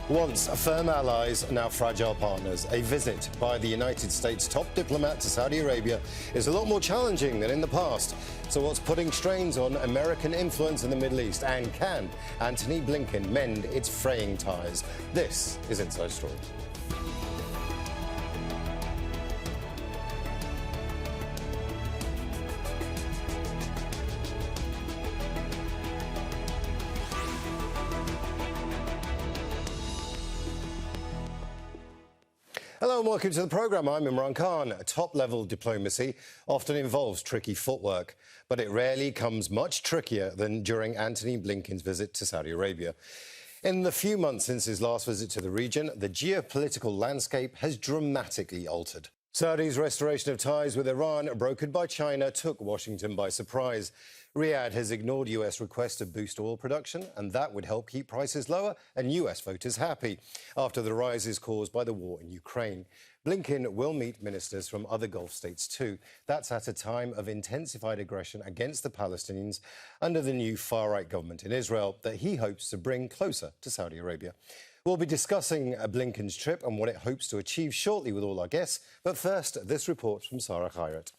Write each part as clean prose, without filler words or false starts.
Once firm allies, now fragile partners. A visit by the United States top diplomat to Saudi Arabia is a lot more challenging than in the past. So what's putting strains on American influence in the Middle East? And can Antony Blinken mend its fraying ties? This is Inside Story. Hello and welcome to the programme. I'm Imran Khan. Top-level diplomacy often involves tricky footwork, but it rarely comes much trickier than during Antony Blinken's visit to Saudi Arabia. In the few months since his last visit to the region, the geopolitical landscape has dramatically altered. Saudi's restoration of ties with Iran, brokered by China, took Washington by surprise. Riyadh has ignored US requests to boost oil production, and that would help keep prices lower and US voters happy after the rises caused by the war in Ukraine. Blinken will meet ministers from other Gulf states too. That's at a time of intensified aggression against the Palestinians under the new far-right government in Israel that he hopes to bring closer to Saudi Arabia. We'll be discussing Blinken's trip and what it hopes to achieve shortly with all our guests. But first, this report from Sarah Khairat.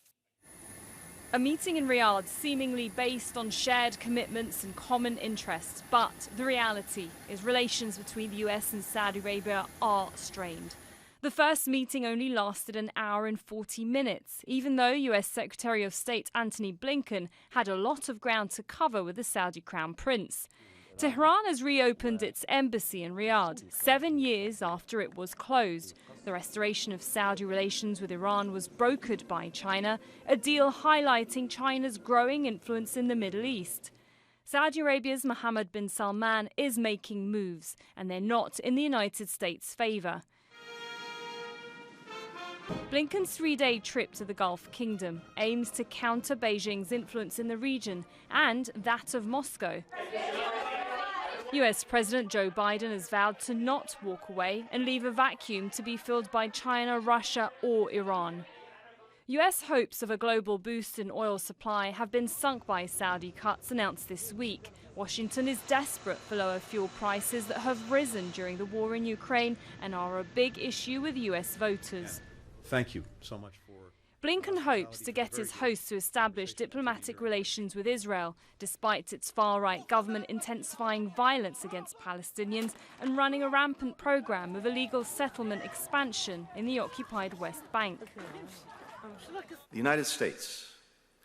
A meeting in Riyadh seemingly based on shared commitments and common interests. But the reality is relations between the US and Saudi Arabia are strained. The first meeting only lasted an hour and 40 minutes, even though US Secretary of State Antony Blinken had a lot of ground to cover with the Saudi Crown Prince. Tehran has reopened its embassy in Riyadh 7 years after it was closed. The restoration of Saudi relations with Iran was brokered by China, a deal highlighting China's growing influence in the Middle East. Saudi Arabia's Mohammed bin Salman is making moves, and they're not in the United States' favor. Blinken's three-day trip to the Gulf Kingdom aims to counter Beijing's influence in the region and that of Moscow. US President Joe Biden has vowed to not walk away and leave a vacuum to be filled by China, Russia or Iran. US hopes of a global boost in oil supply have been sunk by Saudi cuts announced this week. Washington is desperate for lower fuel prices that have risen during the war in Ukraine and are a big issue with US voters. Thank you so much for... Blinken hopes to get his host to establish diplomatic relations with Israel, despite its far-right government intensifying violence against Palestinians and running a rampant program of illegal settlement expansion in the occupied West Bank. The United States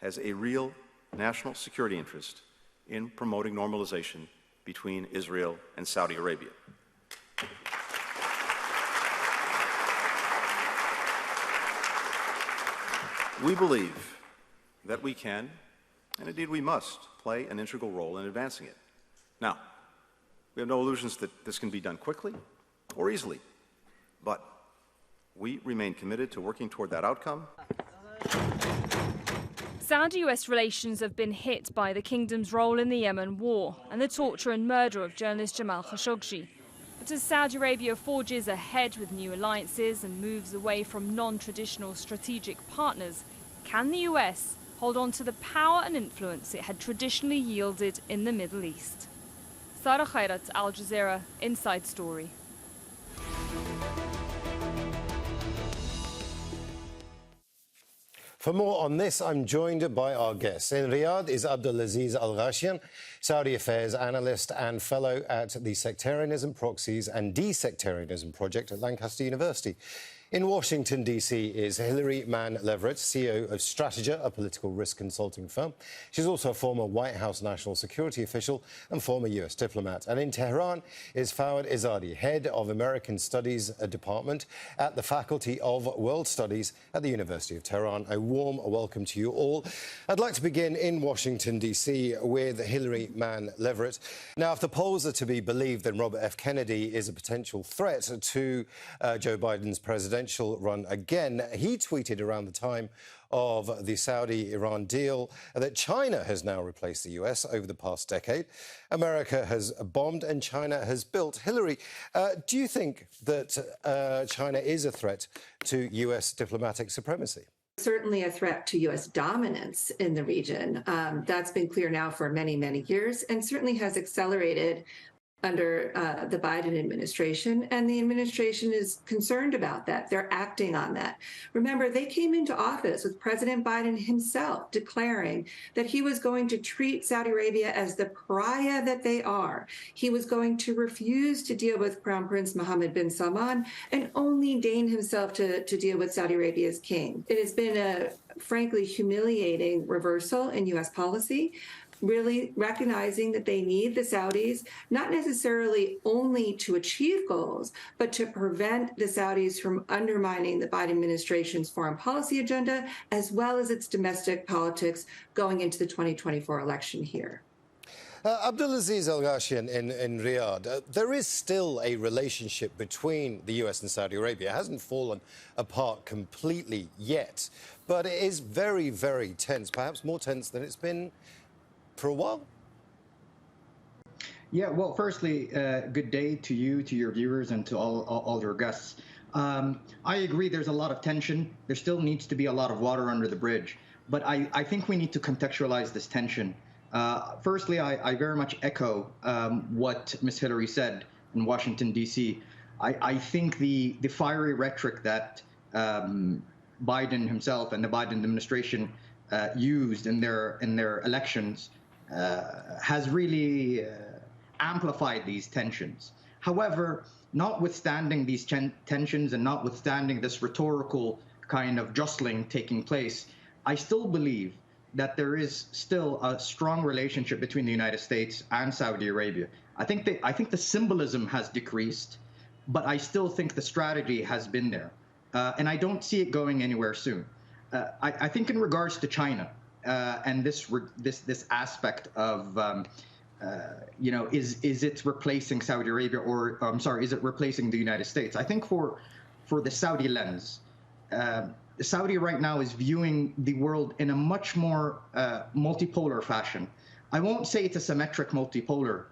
has a real national security interest in promoting normalization between Israel and Saudi Arabia. We believe that we can, and indeed we must, play an integral role in advancing it. Now, we have no illusions that this can be done quickly or easily, but we remain committed to working toward that outcome. Saudi-US relations have been hit by the kingdom's role in the Yemen war and the torture and murder of journalist Jamal Khashoggi. But as Saudi Arabia forges ahead with new alliances and moves away from non-traditional strategic partners, can the US hold on to the power and influence it had traditionally yielded in the Middle East? Sarah Khairat, Al Jazeera, Inside Story. For more on this, I'm joined by our guests. In Riyadh is Abdulaziz Alghashian, Saudi affairs analyst and fellow at the Sectarianism, Proxies and Desectarianism Project at Lancaster University. In Washington, D.C. is Mann Leverett, CEO of STRATEGA, a political risk consulting firm. She's also a former White House national security official and former U.S. diplomat. And in Tehran is Foad Izadi, head of American Studies Department at the Faculty of World Studies at the University of Tehran. A warm welcome to you all. I'd like to begin in Washington, D.C. with Mann Leverett. Now, if the polls are to be believed, then Robert F. Kennedy is a potential threat to Joe Biden's presidential run again. He tweeted around the time of the Saudi-Iran deal that China has now replaced the US over the past decade. America has bombed and China has built. Hillary, do you think that China is a threat to US diplomatic supremacy? Certainly a threat to U.S. dominance in the region. That's been clear now for many, many years and certainly has accelerated under the Biden administration, and the administration is concerned about that. They're acting on that. Remember, they came into office with President Biden himself declaring that he was going to treat Saudi Arabia as the pariah that they are. He was going to refuse to deal with Crown Prince Mohammed bin Salman and only deign himself to deal with Saudi Arabia's king. It has been a frankly humiliating reversal in U.S. policy, really recognizing that they need the Saudis, not necessarily only to achieve goals, but to prevent the Saudis from undermining the Biden administration's foreign policy agenda, as well as its domestic politics going into the 2024 election here. Abdulaziz Alghashian in Riyadh, there is still a relationship between the US and Saudi Arabia. It hasn't fallen apart completely yet, but it is very, very tense, perhaps more tense than it's been for a while. Yeah, well, firstly, good day to you, to your viewers, and to all your guests. I agree there's a lot of tension. There still needs to be a lot of water under the bridge. But I think we need to contextualize this tension. Firstly, I very much echo what Ms. Hillary said in Washington, D.C. I think the fiery rhetoric that Biden himself and the Biden administration used in their elections has really amplified these tensions. However, notwithstanding these tensions and notwithstanding this rhetorical kind of jostling taking place, I still believe that there is still a strong relationship between the United States and Saudi Arabia. I think the symbolism has decreased, but I still think the strategy has been there, and I don't see it going anywhere soon. I think in regards to China and this aspect of is it replacing Saudi Arabia, or I'm sorry, is it replacing the United States? I think for the Saudi lens, Saudi right now is viewing the world in a much more multipolar fashion. I won't say it's a symmetric multipolar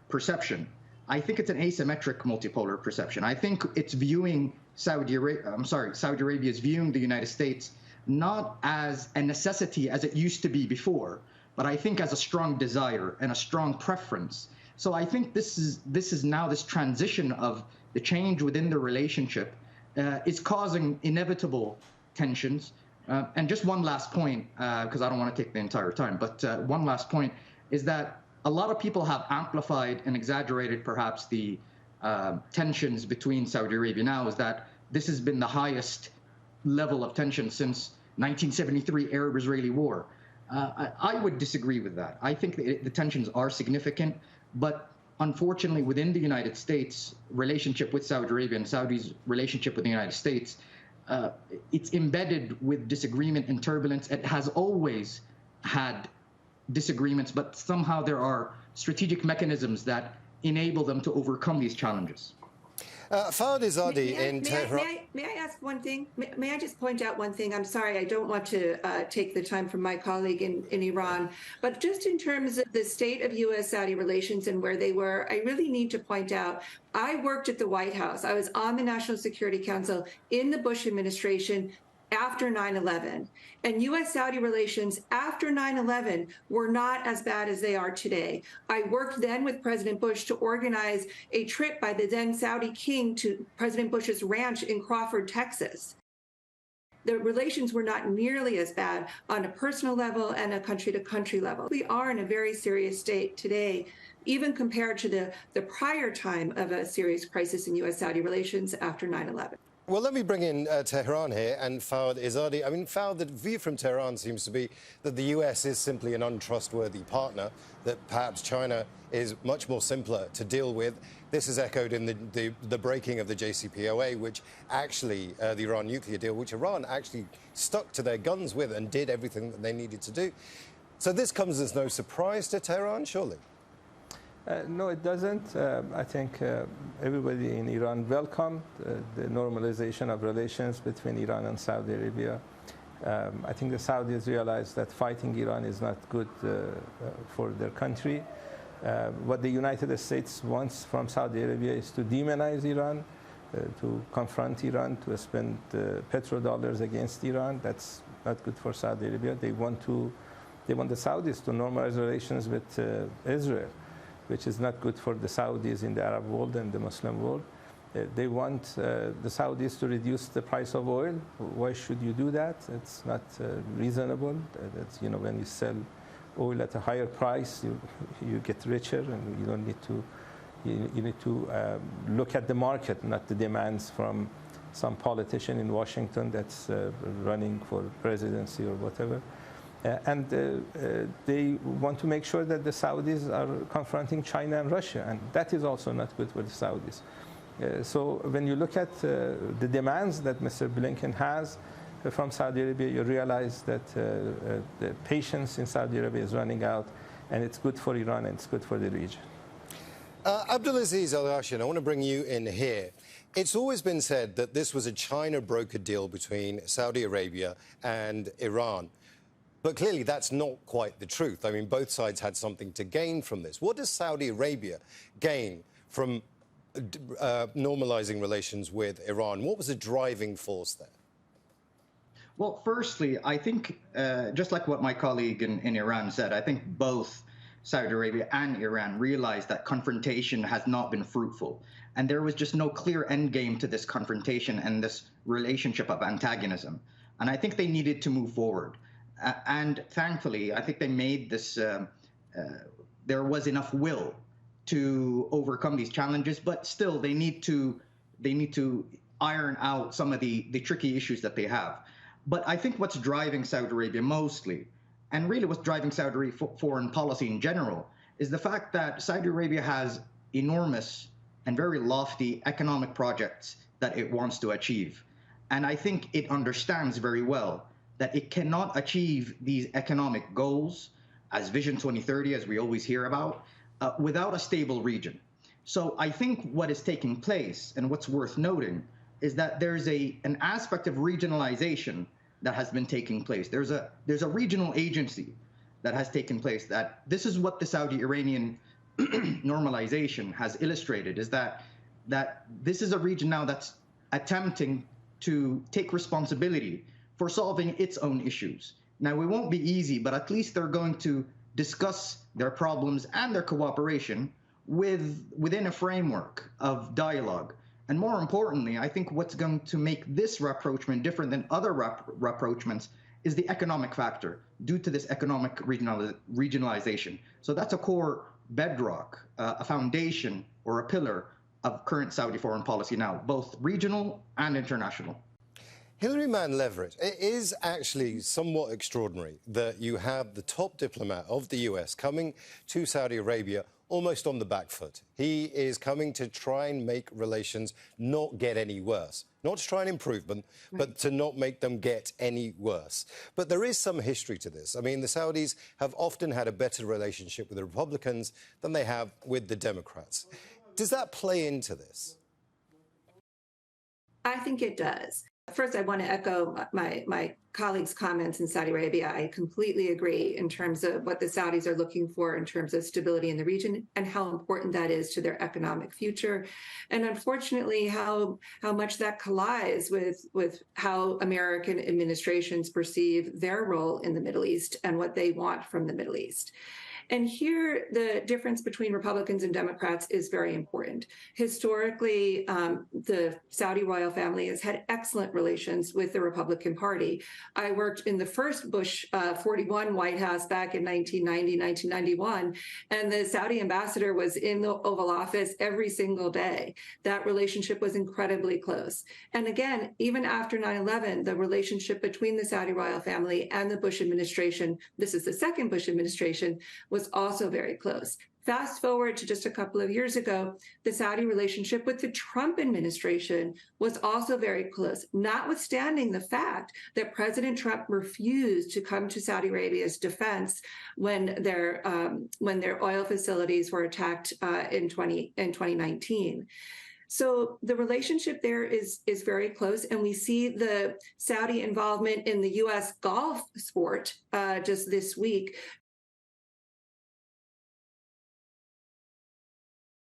perception. I think it's an asymmetric multipolar perception. I think it's viewing Saudi Arabia is viewing the United States not as a necessity as it used to be before, but I think as a strong desire and a strong preference. So I think this is now this transition of the change within the relationship is causing inevitable tensions. And just one last point, because I don't want to take the entire time, but one last point is that a lot of people have amplified and exaggerated perhaps the tensions between Saudi Arabia now, is that this has been the highest level of tension since 1973 Arab-Israeli war. I would disagree with that. I think the tensions are significant, but unfortunately within the United States relationship with Saudi Arabia and Saudi's relationship with the United States, it's embedded with disagreement and turbulence. It has always had disagreements, but somehow there are strategic mechanisms that enable them to overcome these challenges. Foad Izadi in Tehran. May I ask one thing? May I just point out one thing? I'm sorry, I don't want to take the time from my colleague in Iran, but just in terms of the state of U.S.-Saudi relations and where they were, I really need to point out, I worked at the White House. I was on the National Security Council in the Bush administration after 9/11. And U.S.-Saudi relations after 9/11 were not as bad as they are today. I worked then with President Bush to organize a trip by the then Saudi king to President Bush's ranch in Crawford, Texas. The relations were not nearly as bad on a personal level and a country-to-country level. We are in a very serious state today, even compared to the prior time of a serious crisis in U.S.-Saudi relations after 9/11. Well, let me bring in Tehran here and Foad Izadi. I mean, Foad, the view from Tehran seems to be that the US is simply an untrustworthy partner, that perhaps China is much more simpler to deal with. This is echoed in the breaking of the JCPOA, which actually, the Iran nuclear deal, which Iran actually stuck to their guns with and did everything that they needed to do. So this comes as no surprise to Tehran, surely? No, it doesn't. I think everybody in Iran welcomed the normalization of relations between Iran and Saudi Arabia. I think the Saudis realized that fighting Iran is not good for their country. What the United States wants from Saudi Arabia is to demonize Iran, to confront Iran, to spend petrodollars against Iran. That's not good for Saudi Arabia. They want the Saudis to normalize relations with Israel. which is not good for the Saudis in the Arab world and the Muslim world. They want the Saudis to reduce the price of oil. Why should you do that? It's not reasonable. That's, you know, when you sell oil at a higher price, you get richer, and you don't need to. You need to look at the market, not the demands from some politician in Washington that's running for presidency or whatever. They want to make sure that the Saudis are confronting China and Russia, and that is also not good for the Saudis. So when you look at the demands that Mr. Blinken has from Saudi Arabia, you realize that the patience in Saudi Arabia is running out, and it's good for Iran and it's good for the region. Abdulaziz Alghashian, I want to bring you in here. It's always been said that this was a China-brokered deal between Saudi Arabia and Iran. But clearly that's not quite the truth. I mean, both sides had something to gain from this. What does Saudi Arabia gain from normalizing relations with Iran? What was the driving force there? Well, firstly, I think, just like what my colleague in Iran said, I think both Saudi Arabia and Iran realized that confrontation has not been fruitful. And there was just no clear end game to this confrontation and this relationship of antagonism. And I think they needed to move forward. And thankfully, I think they made this, there was enough will to overcome these challenges, but still they need to iron out some of the tricky issues that they have. But I think what's driving Saudi Arabia mostly, and really what's driving Saudi Arabia foreign policy in general, is the fact that Saudi Arabia has enormous and very lofty economic projects that it wants to achieve. And I think it understands very well that it cannot achieve these economic goals as Vision 2030, as we always hear about, without a stable region. So I think what is taking place, and what's worth noting, is that there's an aspect of regionalization that has been taking place. There's a regional agency that has taken place. That this is what the Saudi-Iranian normalization has illustrated, is that this is a region now that's attempting to take responsibility for solving its own issues. Now, it won't be easy, but at least they're going to discuss their problems and their cooperation within a framework of dialogue. And more importantly, I think what's going to make this rapprochement different than other rapprochements is the economic factor due to this economic regionalization. So that's a core bedrock, a foundation or a pillar of current Saudi foreign policy now, both regional and international. Hillary Mann Leverett, it is actually somewhat extraordinary that you have the top diplomat of the US coming to Saudi Arabia almost on the back foot. He is coming to try and make relations not get any worse. Not to try and improve them, but to not make them get any worse. But there is some history to this. I mean, the Saudis have often had a better relationship with the Republicans than they have with the Democrats. Does that play into this? I think it does. First, I want to echo my colleagues' comments in Saudi Arabia. I completely agree in terms of what the Saudis are looking for in terms of stability in the region and how important that is to their economic future. And unfortunately, how much that collides with how American administrations perceive their role in the Middle East and what they want from the Middle East. And here, the difference between Republicans and Democrats is very important. Historically, the Saudi royal family has had excellent relations with the Republican Party. I worked in the first Bush 41 White House back in 1990, 1991, and the Saudi ambassador was in the Oval Office every single day. That relationship was incredibly close. And again, even after 9/11, the relationship between the Saudi royal family and the Bush administration, this is the second Bush administration, was also very close. Fast forward to just a couple of years ago, the Saudi relationship with the Trump administration was also very close, notwithstanding the fact that President Trump refused to come to Saudi Arabia's defense when their oil facilities were attacked in 2019. So the relationship there is very close, and we see the Saudi involvement in the U.S. golf sport just this week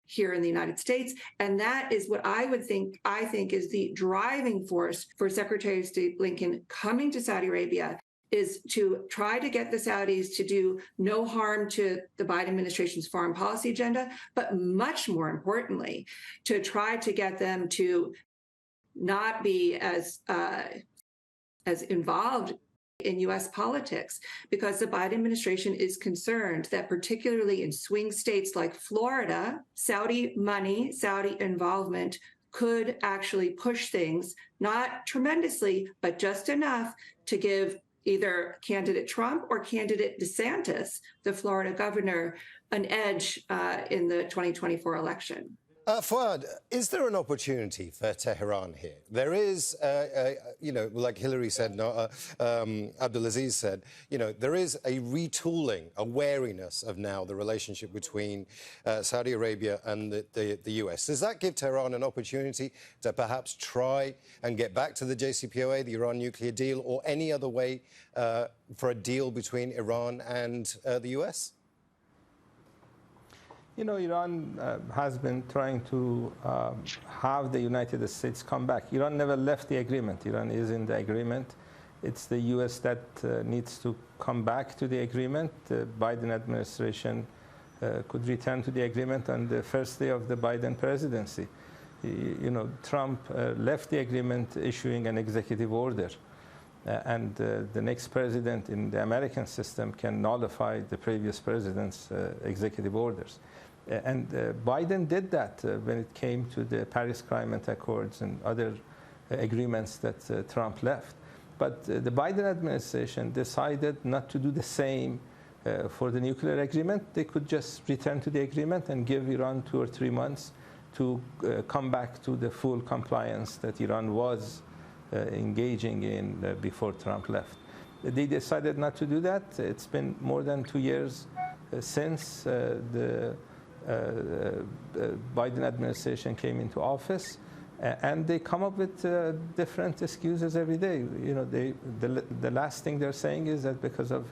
here in the United States. And that is what I think is the driving force for Secretary of State Blinken coming to Saudi Arabia, is to try to get the Saudis to do no harm to the Biden administration's foreign policy agenda, but much more importantly, to try to get them to not be as involved in U.S. politics, because the Biden administration is concerned that particularly in swing states like Florida, Saudi money, Saudi involvement could actually push things, not tremendously, but just enough to give either candidate Trump or candidate DeSantis, the Florida governor, an edge in the 2024 election. Foad, is there an opportunity for Tehran here? There is, like Hillary said, Abdulaziz said, there is a retooling, a wariness of now the relationship between Saudi Arabia and the US. Does that give Tehran an opportunity to perhaps try and get back to the JCPOA, the Iran nuclear deal, or any other way for a deal between Iran and the US? Iran has been trying to have the United States come back. Iran never left the agreement. Iran is in the agreement. It's the U.S. that needs to come back to the agreement. The Biden administration could return to the agreement on the first day of the Biden presidency. Trump left the agreement issuing an executive order. And the next president in the American system can nullify the previous president's executive orders. And Biden did that when it came to the Paris Climate Accords and other agreements that Trump left. But the Biden administration decided not to do the same for the nuclear agreement. They could just return to the agreement and give Iran 2 or 3 months to come back to the full compliance that Iran was engaging in before Trump left. They decided not to do that. It's been more than 2 years since the Biden administration came into office, and they come up with different excuses every day. The last thing they're saying is that because of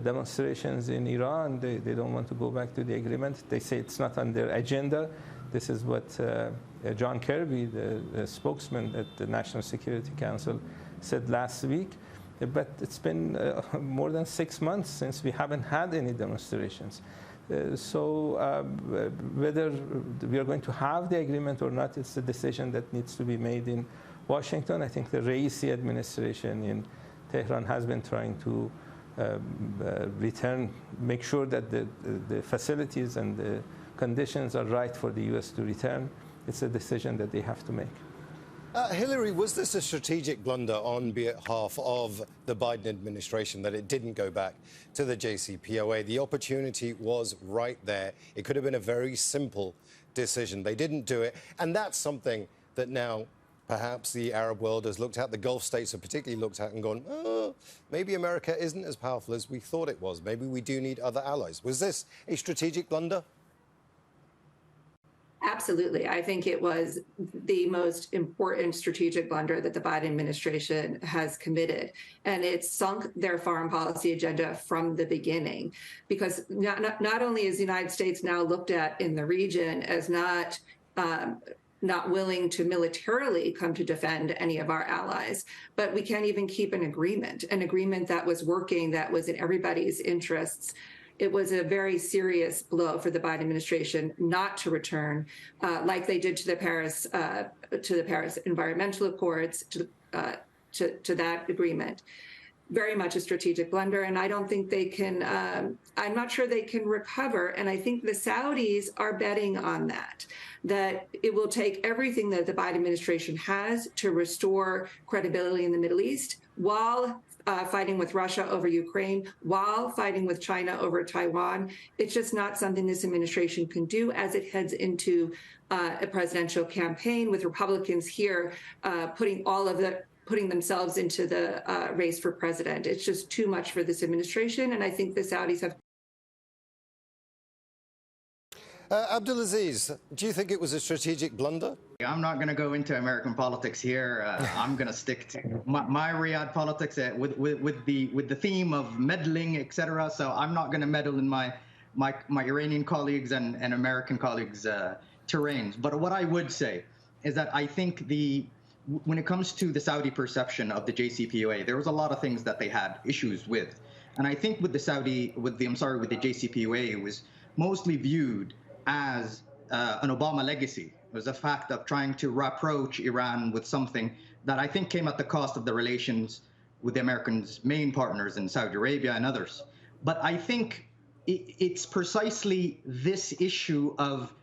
demonstrations in Iran, they don't want to go back to the agreement. They say it's not on their agenda. This is what John Kirby, the spokesman at the National Security Council, said last week. But it's been more than 6 months since we haven't had any demonstrations. So whether we are going to have the agreement or not, it's a decision that needs to be made in Washington. I think the Raisi administration in Tehran has been trying to make sure that the facilities and the conditions are right for the U.S. to return. It's a decision that they have to make. Hillary, was this a strategic blunder on behalf of the Biden administration that it didn't go back to the JCPOA? The opportunity was right there. It could have been a very simple decision. They didn't do it. And that's something that now perhaps the Arab world has looked at, the Gulf states have particularly looked at and gone, oh, maybe America isn't as powerful as we thought it was. Maybe we do need other allies. Was this a strategic blunder? Absolutely. I think it was the most important strategic blunder that the Biden administration has committed. And it sunk their foreign policy agenda from the beginning, because not only is the United States now looked at in the region as not willing to militarily come to defend any of our allies, but we can't even keep an agreement that was working, that was in everybody's interests. It was a very serious blow for the Biden administration not to return, like they did to the Paris environmental accords, to that agreement. Very much a strategic blunder, and I don't think they can. I'm not sure they can recover. And I think the Saudis are betting on that it will take everything that the Biden administration has to restore credibility in the Middle East, while fighting with Russia over Ukraine, while fighting with China over Taiwan. It's just not something this administration can do as it heads into a presidential campaign, with Republicans here putting themselves into the race for president. It's just too much for this administration, and I think the Saudis have. Abdulaziz, do you think it was a strategic blunder? I'm not going to go into American politics here. I'm going to stick to my Riyadh politics with the theme of meddling, etc. So I'm not going to meddle in my Iranian colleagues and American colleagues' terrains. But what I would say is that I think the when it comes to the Saudi perception of the JCPOA, there was a lot of things that they had issues with. And I think with the JCPOA, it was mostly viewed as an Obama legacy. It was a fact of trying to rapproche Iran with something that I think came at the cost of the relations with the Americans' main partners in Saudi Arabia and others. But I think it's precisely this issue of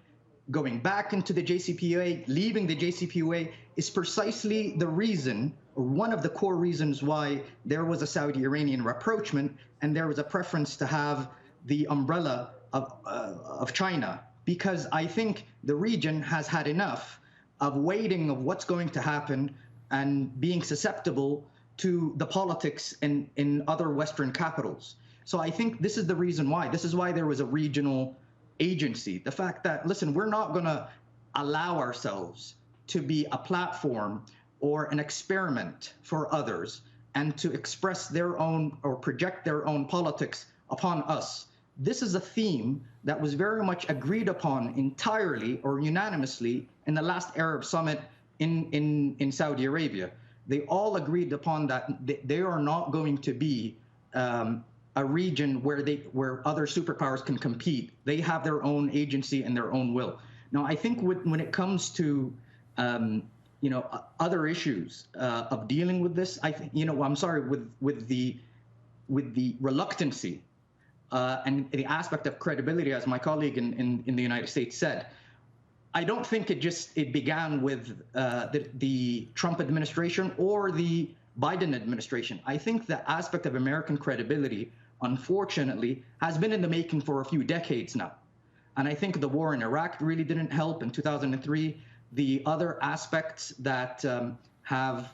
going back into the JCPOA, leaving the JCPOA, is precisely the reason, or one of the core reasons, why there was a Saudi-Iranian rapprochement and there was a preference to have the umbrella of China. Because I think the region has had enough of waiting of what's going to happen and being susceptible to the politics in other Western capitals. So I think this is the reason why. This is why there was a regional agency. The fact that, listen, we're not going to allow ourselves to be a platform or an experiment for others and to express their own or project their own politics upon us. This is a theme that was very much agreed upon entirely or unanimously in the last Arab summit in Saudi Arabia. They all agreed upon that they are not going to be a region where other superpowers can compete. They have their own agency and their own will. Now, I think when it comes to other issues of dealing with this, I'm sorry, with the reluctancy and the aspect of credibility, as my colleague in the United States said, I don't think it began with the Trump administration or the Biden administration. I think the aspect of American credibility, unfortunately, has been in the making for a few decades now. And I think the war in Iraq really didn't help in 2003. The other aspects that have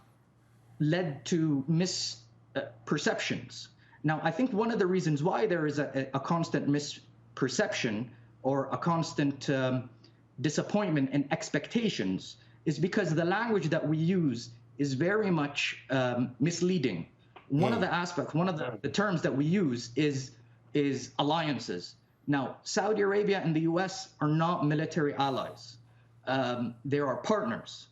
led to misperceptions. Now, I think one of the reasons why there is a constant misperception or a constant disappointment and expectations is because the language that we use is very much misleading. One of the terms that we use is alliances. Now, Saudi Arabia and the US are not military allies. They are partners.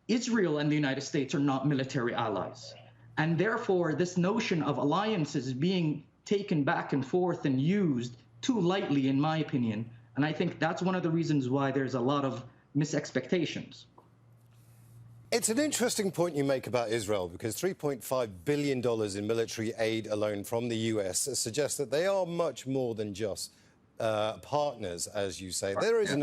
Israel and the United States are not military allies. And therefore, this notion of alliances is being taken back and forth and used too lightly, in my opinion. And I think that's one of the reasons why there's a lot of misexpectations. It's an interesting point you make about Israel, because $3.5 billion in military aid alone from the US suggests that they are much more than just partners, as you say. There is an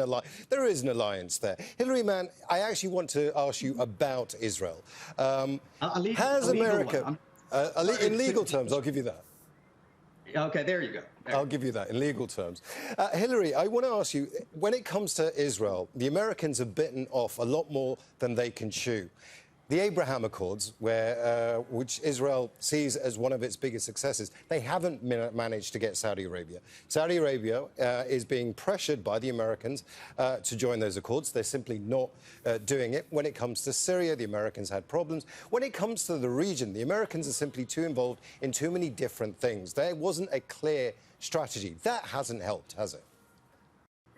alliance there. Hilary Mann, I actually want to ask you about Israel. Has America, in legal terms, I'll give you that. Okay, there you go. I'll give you that in legal terms. Hilary, I want to ask you, when it comes to Israel, the Americans have bitten off a lot more than they can chew. The Abraham Accords, which Israel sees as one of its biggest successes, they haven't managed to get Saudi Arabia. Saudi Arabia is being pressured by the Americans to join those accords. They're simply not doing it. When it comes to Syria, the Americans had problems. When it comes to the region, the Americans are simply too involved in too many different things. There wasn't a clear strategy. That hasn't helped, has it?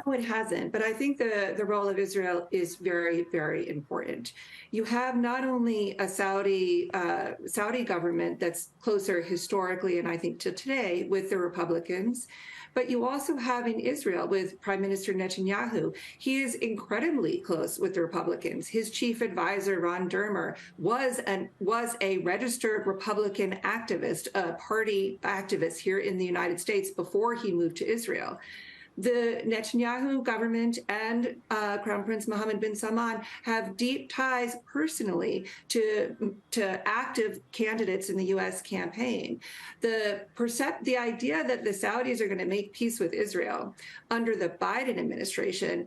No, it hasn't. But I think the role of Israel is very, very important. You have not only a Saudi government that's closer historically, and I think to today, with the Republicans, but you also have in Israel with Prime Minister Netanyahu. He is incredibly close with the Republicans. His chief advisor, Ron Dermer, was a registered Republican activist, a party activist here in the United States before he moved to Israel. The Netanyahu government and Crown Prince Mohammed bin Salman have deep ties personally to active candidates in the U.S. campaign. The idea that the Saudis are going to make peace with Israel under the Biden administration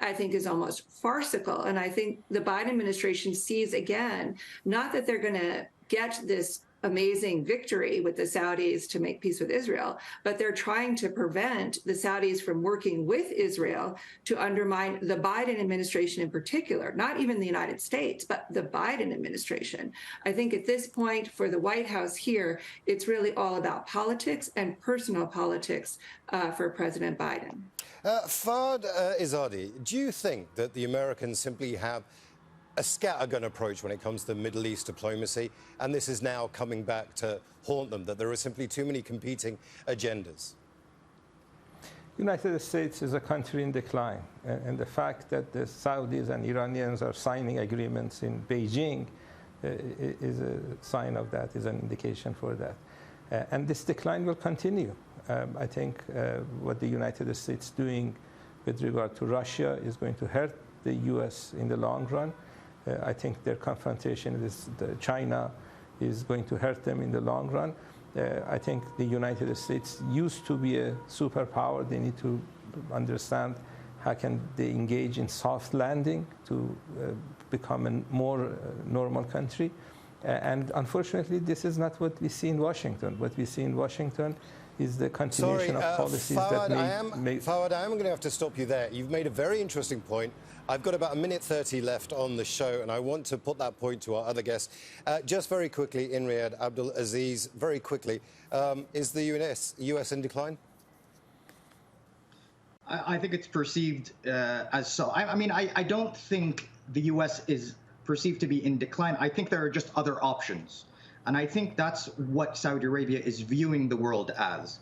I think, is almost farcical. And I think the Biden administration sees again, not that they're going to get this amazing victory with the Saudis to make peace with Israel, but they're trying to prevent the Saudis from working with Israel to undermine the Biden administration in particular, not even the United States, but the Biden administration. I think at this point for the White House here, it's really all about politics and personal politics for President Biden. Foad, Izadi, do you think that the Americans simply have a scattergun approach when it comes to Middle East diplomacy, and this is now coming back to haunt them, that there are simply too many competing agendas? United States is a country in decline, and the fact that the Saudis and Iranians are signing agreements in Beijing is a sign of that, is an indication for that. And this decline will continue. I think what the United States doing with regard to Russia is going to hurt the U.S. in the long run. I think their confrontation with China is going to hurt them in the long run. I think the United States used to be a superpower. They need to understand how can they engage in soft landing to become a more normal country. And unfortunately, this is not what we see in Washington. What we see in Washington is the continuation of policies Foad, that Foad, I am going to have to stop you there. You've made a very interesting point. I've got about 1:30 left on the show, and I want to put that point to our other guests. Just very quickly, in Riyadh, Abdulaziz, very quickly, is the US in decline? I think it's perceived as so. I mean, I don't think the U.S. is perceived to be in decline. I think there are just other options. And I think that's what Saudi Arabia is viewing the world as.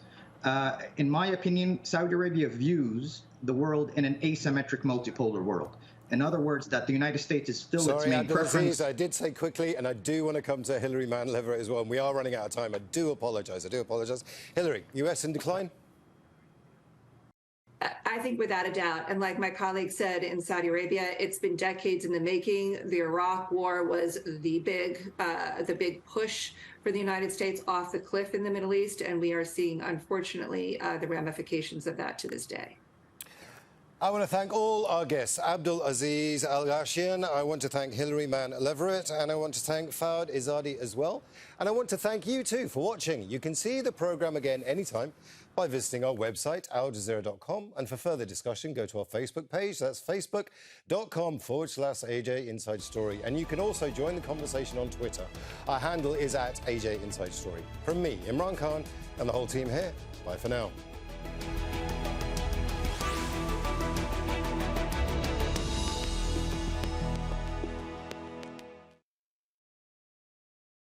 In my opinion, Saudi Arabia views the world in an asymmetric multipolar world. In other words, that the United States is still its main preference. I did say quickly, and I do want to come to Hillary Mann Leverett as well. And we are running out of time. I do apologize. Hillary, US in decline? I think without a doubt. And like my colleague said, in Saudi Arabia, it's been decades in the making. The Iraq War was the big push for the United States off the cliff in the Middle East. And we are seeing, unfortunately, the ramifications of that to this day. I want to thank all our guests. Abdulaziz Alghashian, I want to thank Hillary Mann Leverett, and I want to thank Foad Izadi as well. And I want to thank you too for watching. You can see the programme again anytime by visiting our website, aljazeera.com. And for further discussion, go to our Facebook page. That's facebook.com/AJ Inside Story. And you can also join the conversation on Twitter. Our handle is @AJ Inside Story. From me, Imran Khan, and the whole team here, bye for now.